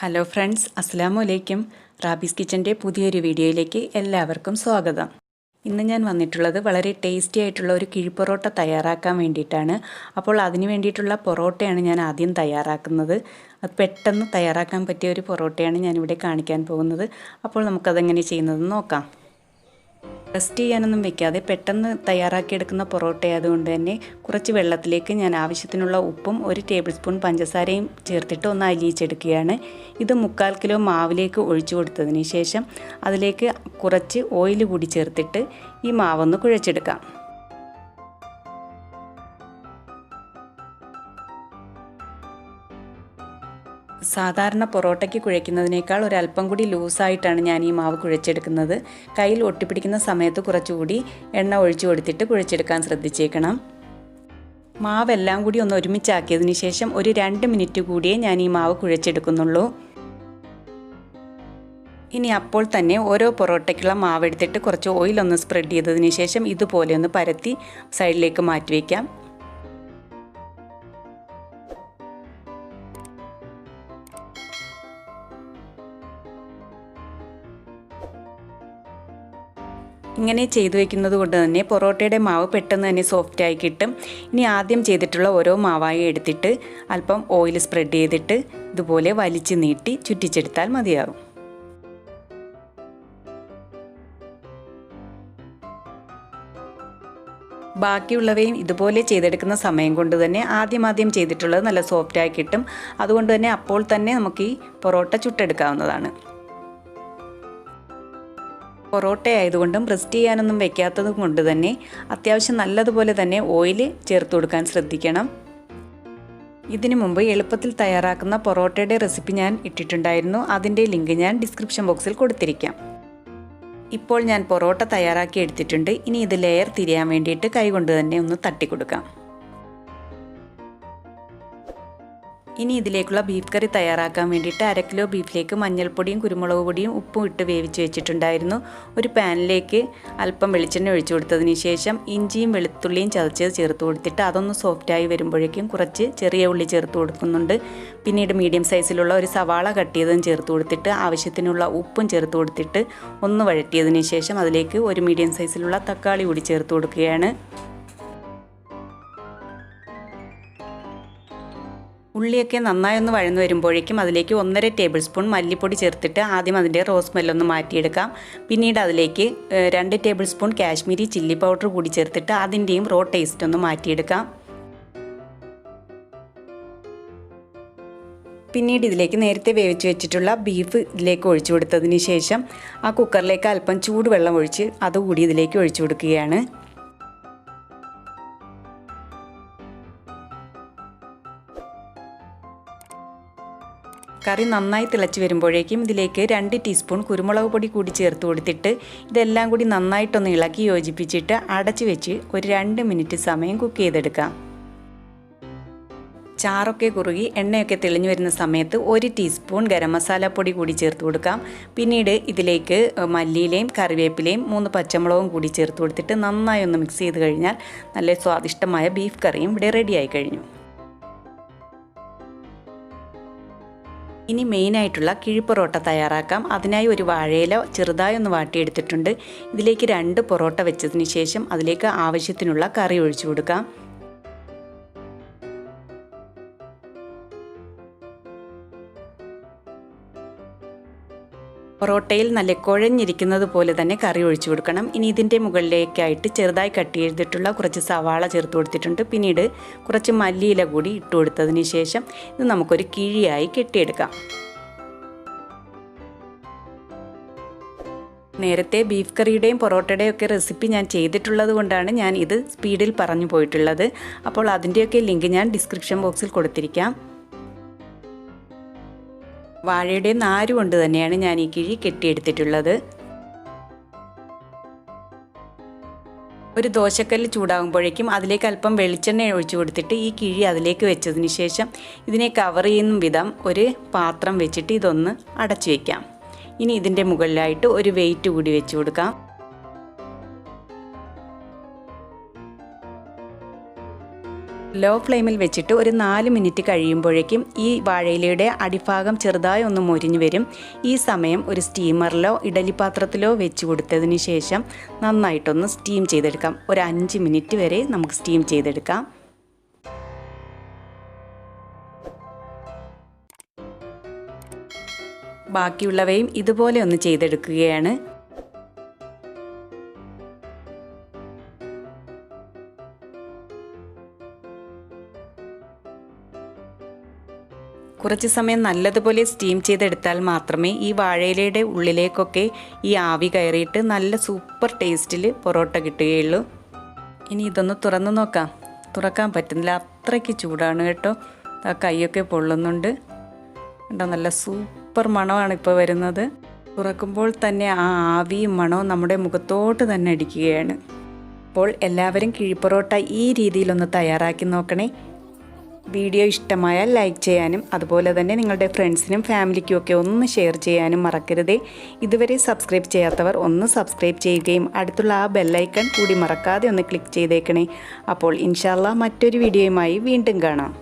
Hello friends, അസ്സലാമു അലൈക്കും. Rabies കിച്ചൻ്റെ പുതിയൊരു വീഡിയോയിലേക്ക് എല്ലാവർക്കും സ്വാഗതം. ഇന്ന് ഞാൻ വന്നിട്ടുള്ളത് വളരെ ടേസ്റ്റി ആയിട്ടുള്ള ഒരു കിഴി പൊറോട്ട തയ്യാറാക്കാൻ വേണ്ടിയിട്ടാണ്. അപ്പോൾ അതിന് വേണ്ടിയിട്ടുള്ള പൊറോട്ടയാണ് ഞാൻ ആദ്യം തയ്യാറാക്കുന്നത്. അത് പെട്ടെന്ന് തയ്യാറാക്കാൻ പറ്റിയ ഒരു പൊറോട്ടയാണ് ഞാനിവിടെ കാണിക്കാൻ പോകുന്നത്. അപ്പോൾ നമുക്കതെങ്ങനെ ചെയ്യുന്നതെന്ന് നോക്കാം. റെസ്റ്റ് ചെയ്യാനൊന്നും വെക്കാതെ പെട്ടെന്ന് തയ്യാറാക്കിയെടുക്കുന്ന പൊറോട്ട ആയതുകൊണ്ട് തന്നെ കുറച്ച് വെള്ളത്തിലേക്ക് ഞാൻ ആവശ്യത്തിനുള്ള ഉപ്പും 1 ടേബിൾ സ്പൂൺ പഞ്ചസാരയും ചേർത്തിട്ട് ഒന്ന് അലിയിച്ചെടുക്കുകയാണ്. ഇത് 1/4 കിലോ മാവിലേക്ക് ഒഴിച്ചു കൊടുത്തതിന് ശേഷം അതിലേക്ക് കുറച്ച് ഓയിൽ കൂടി ചേർത്തിട്ട് ഈ മാവൊന്ന് കുഴച്ചെടുക്കാം. സാധാരണ പൊറോട്ടയ്ക്ക് കുഴയ്ക്കുന്നതിനേക്കാൾ ഒരല്പം കൂടി ലൂസായിട്ടാണ് ഞാൻ ഈ മാവ് കുഴച്ചെടുക്കുന്നത്. കയ്യിൽ ഒട്ടിപ്പിടിക്കുന്ന സമയത്ത് കുറച്ചുകൂടി എണ്ണ ഒഴിച്ചു കൊടുത്തിട്ട് കുഴച്ചെടുക്കാൻ ശ്രദ്ധിച്ചേക്കണം. മാവെല്ലാം കൂടി ഒന്ന് ഒരുമിച്ചാക്കിയതിന് ശേഷം ഒരു 2 മിനിറ്റ് കൂടിയേ ഞാൻ ഈ മാവ് കുഴച്ചെടുക്കുന്നുള്ളൂ. ഇനി അപ്പോൾ തന്നെ ഓരോ പൊറോട്ടയ്ക്കുള്ള മാവെടുത്തിട്ട് കുറച്ച് ഓയിലൊന്ന് സ്പ്രെഡ് ചെയ്തതിന് ശേഷം ഇതുപോലെ ഒന്ന് പരത്തി സൈഡിലേക്ക് മാറ്റി വയ്ക്കാം. ഇങ്ങനെ ചെയ്തു വയ്ക്കുന്നത് കൊണ്ട് തന്നെ പൊറോട്ടയുടെ മാവ് പെട്ടെന്ന് തന്നെ സോഫ്റ്റായി കിട്ടും. ഇനി ആദ്യം ചെയ്തിട്ടുള്ള ഓരോ മാവായി എടുത്തിട്ട് അല്പം ഓയിൽ സ്പ്രെഡ് ചെയ്തിട്ട് ഇതുപോലെ വലിച്ചു നീട്ടി ചുറ്റിച്ചെടുത്താൽ മതിയാകും. ബാക്കിയുള്ളവയും ഇതുപോലെ ചെയ്തെടുക്കുന്ന സമയം കൊണ്ട് തന്നെ ആദ്യം ചെയ്തിട്ടുള്ളത് നല്ല സോഫ്റ്റായി കിട്ടും. അതുകൊണ്ട് തന്നെ അപ്പോൾ തന്നെ നമുക്ക് ഈ പൊറോട്ട ചുട്ടെടുക്കാവുന്നതാണ്. പൊറോട്ട ആയതുകൊണ്ടും റെസ്റ്റ് ചെയ്യാനൊന്നും വെക്കാത്തത് കൊണ്ട് തന്നെ അത്യാവശ്യം നല്ലതുപോലെ തന്നെ ഓയിൽ ചേർത്ത് കൊടുക്കാൻ ശ്രദ്ധിക്കണം. ഇതിനു മുമ്പ് എളുപ്പത്തിൽ തയ്യാറാക്കുന്ന പൊറോട്ടയുടെ റെസിപ്പി ഞാൻ ഇട്ടിട്ടുണ്ടായിരുന്നു. അതിൻ്റെ ലിങ്ക് ഞാൻ ഡിസ്ക്രിപ്ഷൻ ബോക്സിൽ കൊടുത്തിരിക്കാം. ഇപ്പോൾ ഞാൻ പൊറോട്ട തയ്യാറാക്കി എടുത്തിട്ടുണ്ട്. ഇനി ഇത് ലെയർ തിരിയാൻ വേണ്ടിയിട്ട് കൈകൊണ്ട് തന്നെ ഒന്ന് തട്ടിക്കൊടുക്കാം. ഇനി ഇതിലേക്കുള്ള ബീഫ് കറി തയ്യാറാക്കാൻ വേണ്ടിയിട്ട് 1/2 കിലോ ബീഫിലേക്ക് മഞ്ഞൾപ്പൊടിയും കുരുമുളക് പൊടിയും ഉപ്പും ഇട്ട് വേവിച്ച് വെച്ചിട്ടുണ്ടായിരുന്നു. ഒരു പാനിലേക്ക് അല്പം വെളിച്ചെണ്ണ ഒഴിച്ചു കൊടുത്തതിന് ശേഷം ഇഞ്ചിയും വെളുത്തുള്ളിയും ചതച്ചത് ചേർത്ത് കൊടുത്തിട്ട് അതൊന്ന് സോഫ്റ്റായി വരുമ്പോഴേക്കും കുറച്ച് ചെറിയ ഉള്ളി ചേർത്ത് കൊടുക്കുന്നുണ്ട്. പിന്നീട് മീഡിയം സൈസിലുള്ള ഒരു സവാള കട്ട് ചെയ്തതും ചേർത്ത് കൊടുത്തിട്ട് ആവശ്യത്തിനുള്ള ഉപ്പും ചേർത്ത് കൊടുത്തിട്ട് ഒന്ന് വഴറ്റിയതിന് ശേഷം അതിലേക്ക് ഒരു മീഡിയം സൈസിലുള്ള തക്കാളി കൂടി ചേർത്ത് കൊടുക്കുകയാണ്. ഉള്ളിയൊക്കെ നന്നായി ഒന്ന് വഴന്നു വരുമ്പോഴേക്കും അതിലേക്ക് 1.5 ടേബിൾ സ്പൂൺ മല്ലിപ്പൊടി ചേർത്തിട്ട് ആദ്യം അതിൻ്റെ റോസ് സ്മെല്ലൊന്ന് മാറ്റിയെടുക്കാം. പിന്നീട് അതിലേക്ക് 2 table spoon Kashmiri chilli powder കൂടി ചേർത്തിട്ട് അതിൻ്റെയും റോ ടേസ്റ്റ് ഒന്ന് മാറ്റിയെടുക്കാം. പിന്നീട് ഇതിലേക്ക് നേരത്തെ വേവിച്ച് വെച്ചിട്ടുള്ള ബീഫ് ഇതിലേക്ക് ഒഴിച്ചു കൊടുത്തതിന് ശേഷം ആ കുക്കറിലേക്ക് അല്പം ചൂടുവെള്ളം ഒഴിച്ച് അതുകൂടി ഇതിലേക്ക് ഒഴിച്ചു കൊടുക്കുകയാണ്. കറി നന്നായി തിളച്ച് വരുമ്പോഴേക്കും ഇതിലേക്ക് 2 ടീസ്പൂൺ കുരുമുളക് പൊടി കൂടി ചേർത്ത് കൊടുത്തിട്ട് ഇതെല്ലാം കൂടി നന്നായിട്ടൊന്ന് ഇളക്കി യോജിപ്പിച്ചിട്ട് അടച്ചു വെച്ച് ഒരു 2 മിനിറ്റ് സമയം കുക്ക് ചെയ്തെടുക്കാം. ചാറൊക്കെ കുറുകി എണ്ണയൊക്കെ തെളിഞ്ഞു വരുന്ന സമയത്ത് 1 ടീസ്പൂൺ ഗരം മസാല പൊടി കൂടി ചേർത്ത് കൊടുക്കാം. പിന്നീട് ഇതിലേക്ക് മല്ലിയിലയും കറിവേപ്പിലയും 3 പച്ചമുളകും കൂടി ചേർത്ത് കൊടുത്തിട്ട് നന്നായി ഒന്ന് മിക്സ് ചെയ്ത് കഴിഞ്ഞാൽ നല്ല സ്വാദിഷ്ടമായ ബീഫ് കറിയും ഇവിടെ റെഡിയായി കഴിഞ്ഞു. ഇനി മെയിനായിട്ടുള്ള കിഴി പൊറോട്ട തയ്യാറാക്കാം. അതിനായി ഒരു വാഴയില ചെറുതായി ഒന്ന് വാട്ടിയെടുത്തിട്ടുണ്ട്. ഇതിലേക്ക് 2 പൊറോട്ട വെച്ചതിന് ശേഷം അതിലേക്ക് ആവശ്യത്തിനുള്ള കറി ഒഴിച്ചു കൊടുക്കാം. പൊറോട്ടയിൽ നല്ല കുഴഞ്ഞിരിക്കുന്നത് പോലെ തന്നെ കറി ഒഴിച്ചു കൊടുക്കണം. ഇനി ഇതിൻ്റെ മുകളിലേക്കായിട്ട് ചെറുതായി കട്ട് ചെയ്തിട്ടുള്ള കുറച്ച് സവാള ചേർത്ത് കൊടുത്തിട്ടുണ്ട്. പിന്നീട് കുറച്ച് മല്ലിയില കൂടി ഇട്ട് കൊടുത്തതിന് ശേഷം ഇത് നമുക്കൊരു കിഴിയായി കെട്ടിയെടുക്കാം. നേരത്തെ ബീഫ് കറിയുടെയും പൊറോട്ടയുടെയും ഒക്കെ റെസിപ്പി ഞാൻ ചെയ്തിട്ടുള്ളത് കൊണ്ടാണ് ഞാൻ ഇത് സ്പീഡിൽ പറഞ്ഞു പോയിട്ടുള്ളത്. അപ്പോൾ അതിൻ്റെയൊക്കെ ലിങ്ക് ഞാൻ ഡിസ്ക്രിപ്ഷൻ ബോക്സിൽ കൊടുത്തിരിക്കാം. വാഴയുടെ നാര് കൊണ്ട് തന്നെയാണ് ഞാൻ ഈ കിഴി കെട്ടിയെടുത്തിട്ടുള്ളത്. ഒരു ദോശക്കല്ല് ചൂടാകുമ്പോഴേക്കും അതിലേക്ക് അല്പം വെളിച്ചെണ്ണ ഒഴിച്ചു കൊടുത്തിട്ട് ഈ കിഴി അതിലേക്ക് വെച്ചതിന് ശേഷം ഇതിനെ കവർ ചെയ്യുന്ന വിധം ഒരു പാത്രം വെച്ചിട്ട് ഇതൊന്ന് അടച്ചു വയ്ക്കാം. ഇനി ഇതിൻ്റെ മുകളിലായിട്ട് ഒരു വെയിറ്റ് കൂടി വെച്ച് കൊടുക്കാം. ലോ ഫ്ലെയിമിൽ വെച്ചിട്ട് ഒരു 4 മിനിറ്റ് കഴിയുമ്പോഴേക്കും ഈ വാഴയിലയുടെ അടിഭാഗം ചെറുതായി ഒന്ന് മൊരിഞ്ഞു വരും. ഈ സമയം ഒരു സ്റ്റീമറിലോ ഇഡലി പാത്രത്തിലോ വെച്ച് കൊടുത്തതിന് ശേഷം നന്നായിട്ടൊന്ന് സ്റ്റീം ചെയ്തെടുക്കാം. ഒരു 5 മിനിറ്റ് വരെ നമുക്ക് സ്റ്റീം ചെയ്തെടുക്കാം. ബാക്കിയുള്ളവയും ഇതുപോലെ ഒന്ന് ചെയ്തെടുക്കുകയാണ്. കുറച്ച് സമയം നല്ലതുപോലെ സ്റ്റീം ചെയ്തെടുത്താൽ മാത്രമേ ഈ വാഴയിലയുടെ ഉള്ളിലേക്കൊക്കെ ഈ ആവി കയറിയിട്ട് നല്ല സൂപ്പർ ടേസ്റ്റിൽ പൊറോട്ട കിട്ടുകയുള്ളൂ. ഇനി ഇതൊന്ന് തുറന്ന് നോക്കാം. തുറക്കാൻ പറ്റുന്നില്ല, അത്രയ്ക്ക് ചൂടാണ് കേട്ടോ. ആ കൈയൊക്കെ പൊള്ളുന്നുണ്ട് കേട്ടോ. നല്ല സൂപ്പർ മണമാണ് ഇപ്പോൾ വരുന്നത്. തുറക്കുമ്പോൾ തന്നെ ആ ആവിയും മണവും നമ്മുടെ മുഖത്തോട്ട് തന്നെ അടിക്കുകയാണ്. അപ്പോൾ എല്ലാവരും കിഴിപ്പൊറോട്ട ഈ രീതിയിലൊന്ന് തയ്യാറാക്കി നോക്കണേ. വീഡിയോ ഇഷ്ടമായാൽ ലൈക്ക് ചെയ്യാനും അതുപോലെ തന്നെ നിങ്ങളുടെ ഫ്രണ്ട്സിനും ഫാമിലിക്കും ഒക്കെ ഒന്ന് ഷെയർ ചെയ്യാനും മറക്കരുതേ. ഇതുവരെ സബ്സ്ക്രൈബ് ചെയ്യാത്തവർ ഒന്ന് സബ്സ്ക്രൈബ് ചെയ്യുകയും അടുത്തുള്ള ആ ബെല്ലൈക്കൺ കൂടി മറക്കാതെ ഒന്ന് ക്ലിക്ക് ചെയ്തേക്കണേ. അപ്പോൾ ഇൻഷാ അല്ലാഹ് മറ്റൊരു വീഡിയോയുമായി വീണ്ടും കാണാം.